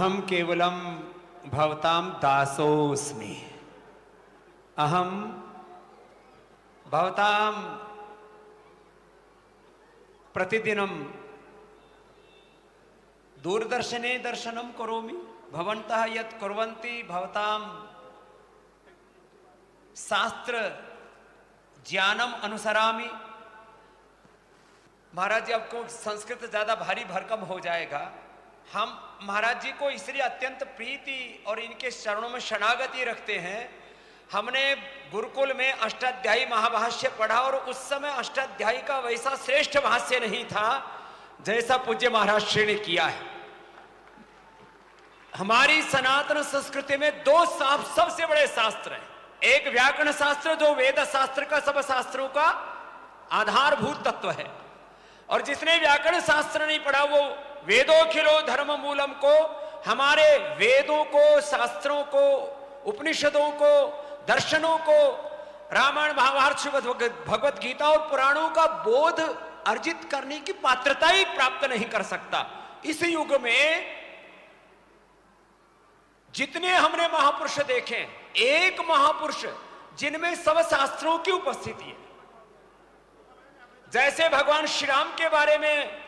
अहम केवलम भवताम दासोस्मि। अहम भवताम प्रतिदिनम दूरदर्शने दर्शनम करोमि। भवन्तः यत् कुर्वन्ति भवताम शास्त्र ज्ञानम अनुसरामि। महाराज जी, आपको संस्कृत ज्यादा भारी भरकम हो जाएगा। हम महाराज जी को इसलिए अत्यंत प्रीति और इनके चरणों में शरणागति रखते हैं। हमने गुरुकुल में अष्टाध्यायी महाभाष्य पढ़ा और उस समय अष्टाध्यायी का वैसा श्रेष्ठ भाष्य नहीं था जैसा पूज्य महाराज श्री ने किया है। हमारी सनातन संस्कृति में दो सबसे बड़े शास्त्र हैं। एक व्याकरण शास्त्र जो वेद शास्त्र का सब शास्त्रों का आधारभूत तत्व है, और जिसने व्याकरण शास्त्र नहीं पढ़ा वो वेदोखिलो धर्म मूलम को, हमारे वेदों को, शास्त्रों को, उपनिषदों को, दर्शनों को, रामायण महाभारत भगवत गीता और पुराणों का बोध अर्जित करने की पात्रता ही प्राप्त नहीं कर सकता। इस युग में जितने हमने महापुरुष देखे, एक महापुरुष जिनमें सब शास्त्रों की उपस्थिति है। जैसे भगवान श्री राम के बारे में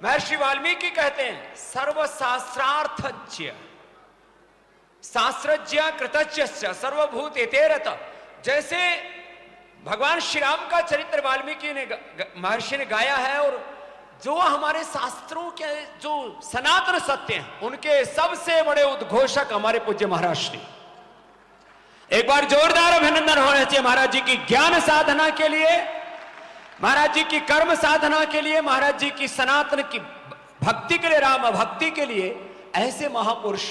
महर्षि वाल्मीकि कहते हैं सर्वशास्त्रार्थज्ञ शास्त्रज्ञ कृतज्ञ सर्वभूत एतेरत। जैसे भगवान श्री राम का चरित्र वाल्मीकि ने महर्षि ने गाया है, और जो हमारे शास्त्रों के जो सनातन सत्य हैं उनके सबसे बड़े उद्घोषक हमारे पूज्य महाराज श्री। एक बार जोरदार अभिनंदन होना चाहिए महाराज जी की ज्ञान साधना के लिए, महाराज जी की कर्म साधना के लिए, महाराज जी की सनातन की भक्ति के लिए, राम भक्ति के लिए। ऐसे महापुरुष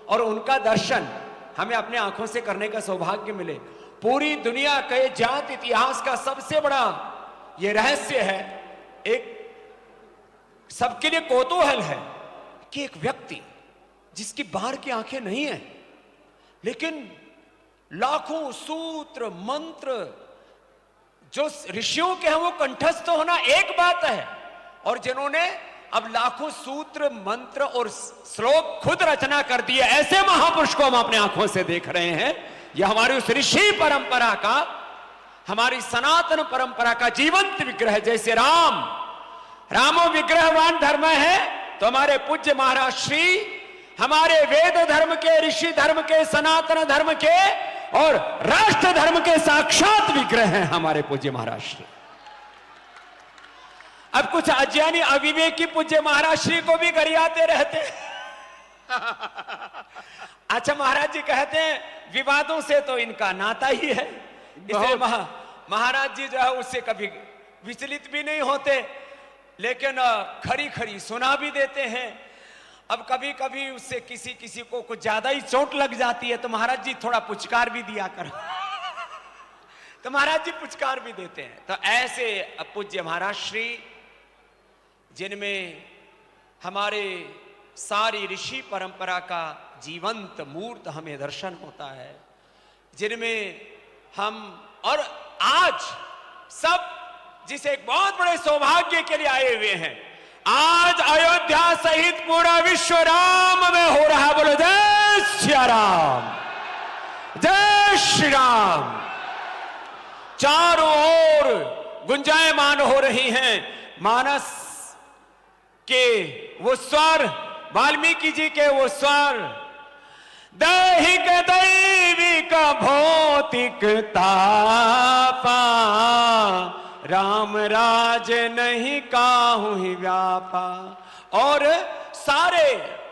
और उनका दर्शन हमें अपने आंखों से करने का सौभाग्य मिले। पूरी दुनिया के जात इतिहास का सबसे बड़ा यह रहस्य है, एक सबके लिए कौतूहल है कि एक व्यक्ति जिसकी बाहर की आंखें नहीं है, लेकिन लाखों सूत्र मंत्र जो ऋषियों के हैं वो कंठस्थ होना एक बात है, और जिन्होंने अब लाखों सूत्र मंत्र और श्लोक खुद रचना कर दिए, ऐसे महापुरुष को हम अपने आंखों से देख रहे हैं। यह हमारी उस ऋषि परंपरा का, हमारी सनातन परंपरा का जीवंत विग्रह। जैसे रामो विग्रहवान धर्म है, तो हमारे पूज्य महाराज श्री हमारे वेद धर्म के, ऋषि धर्म के, सनातन धर्म के और राष्ट्र धर्म के साक्षात विग्रह हैं हमारे पूज्य महाराज श्री। अब कुछ अज्ञानी अविवेकी पूज्य महाराज श्री को भी गरियाते रहते अच्छा, महाराज जी कहते हैं विवादों से तो इनका नाता ही है, इसलिए महाराज जी जो है उससे कभी विचलित भी नहीं होते, लेकिन खरी खरी सुना भी देते हैं। अब कभी कभी उससे किसी को कुछ ज्यादा ही चोट लग जाती है तो महाराज जी थोड़ा पुचकार भी दिया कर तो महाराज जी पुचकार भी देते हैं। तो ऐसे पूज्य महाराज श्री, जिनमें हमारे सारी ऋषि परंपरा का जीवंत मूर्त हमें दर्शन होता है, जिनमें हम और आज सब जिसे एक बहुत बड़े सौभाग्य के लिए आए हुए हैं, आज अयोध्या सहित पूरा विश्व राम में हो रहा। बोलो जय श्री राम, जय श्री राम। चारों ओर गुंजायमान हो रही हैं मानस के वो स्वर, वाल्मीकि जी के वो स्वर, दैहिक दैविक भौतिक तापा, राम राज नहीं काहू ही व्यापा। और सारे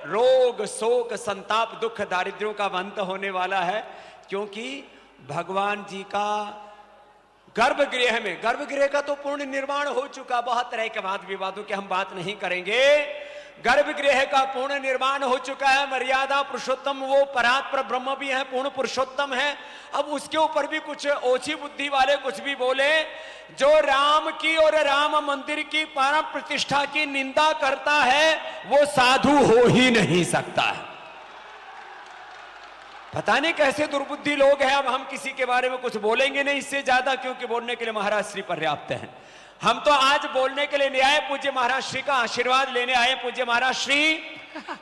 रोग शोक संताप दुख दारिद्र्यों का अंत होने वाला है, क्योंकि भगवान जी का गर्भगृह में, गर्भगृह का तो पूर्ण निर्माण हो चुका। बहुत तरह के वाद विवादों की हम बात नहीं करेंगे। गर्भगृह का पूर्ण निर्माण हो चुका है। मर्यादा पुरुषोत्तम वो परात्पर ब्रह्म भी है, पूर्ण पुरुषोत्तम है। अब उसके ऊपर भी कुछ ओछी बुद्धि वाले कुछ भी बोले, जो राम की और राम मंदिर की परम प्रतिष्ठा की निंदा करता है वो साधु हो ही नहीं सकता है। पता नहीं कैसे दुर्बुद्धि लोग हैं। अब हम किसी के बारे में कुछ बोलेंगे नहीं इससे ज्यादा, क्योंकि बोलने के लिए महाराज श्री पर्याप्त हैं। हम तो आज बोलने के लिए नहीं आए, पूज्य महाराज श्री का आशीर्वाद लेने आए। पूज्य महाराज श्री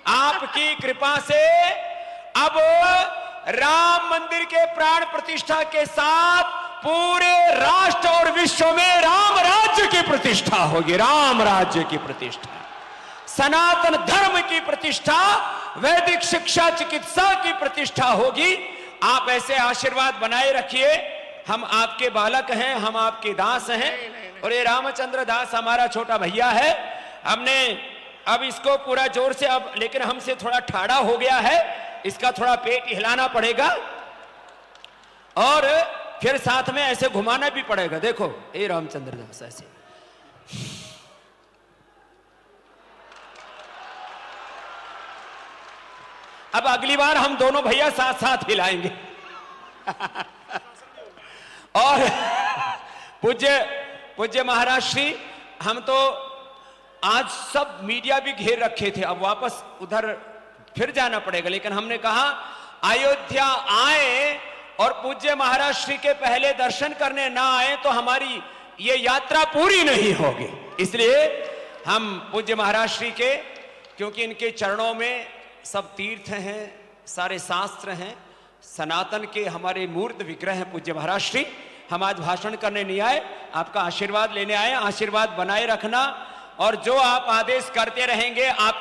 आपकी कृपा से अब राम मंदिर के प्राण प्रतिष्ठा के साथ पूरे राष्ट्र और विश्व में राम राज्य की प्रतिष्ठा होगी। राम राज्य की प्रतिष्ठा, सनातन धर्म की प्रतिष्ठा, वैदिक शिक्षा चिकित्सा की प्रतिष्ठा होगी। आप ऐसे आशीर्वाद बनाए रखिए। हम आपके बालक हैं, हम आपके दास हैं। और ये रामचंद्र दास हमारा छोटा भैया है। हमने अब इसको पूरा जोर से, अब लेकिन हमसे थोड़ा ठाड़ा हो गया है, इसका थोड़ा पेट हिलाना पड़ेगा और फिर साथ में ऐसे घुमाना भी पड़ेगा। देखो ये रामचंद्र दास ऐसे। अब अगली बार हम दोनों भैया साथ साथ हिलाएंगे। और पूज्य महाराज श्री, हम तो आज सब मीडिया भी घेर रखे थे, अब वापस उधर फिर जाना पड़ेगा, लेकिन हमने कहा अयोध्या आए और पूज्य महाराज श्री के पहले दर्शन करने ना आए तो हमारी ये यात्रा पूरी नहीं होगी। इसलिए हम पूज्य महाराज श्री के, क्योंकि इनके चरणों में सब तीर्थ हैं, सारे शास्त्र हैं, सनातन के हमारे मूर्त विग्रह हैं पूज्य महाराज श्री। हम आज भाषण करने नहीं आए, आपका आशीर्वाद लेने आए। आशीर्वाद बनाए रखना और जो आप आदेश करते रहेंगे आप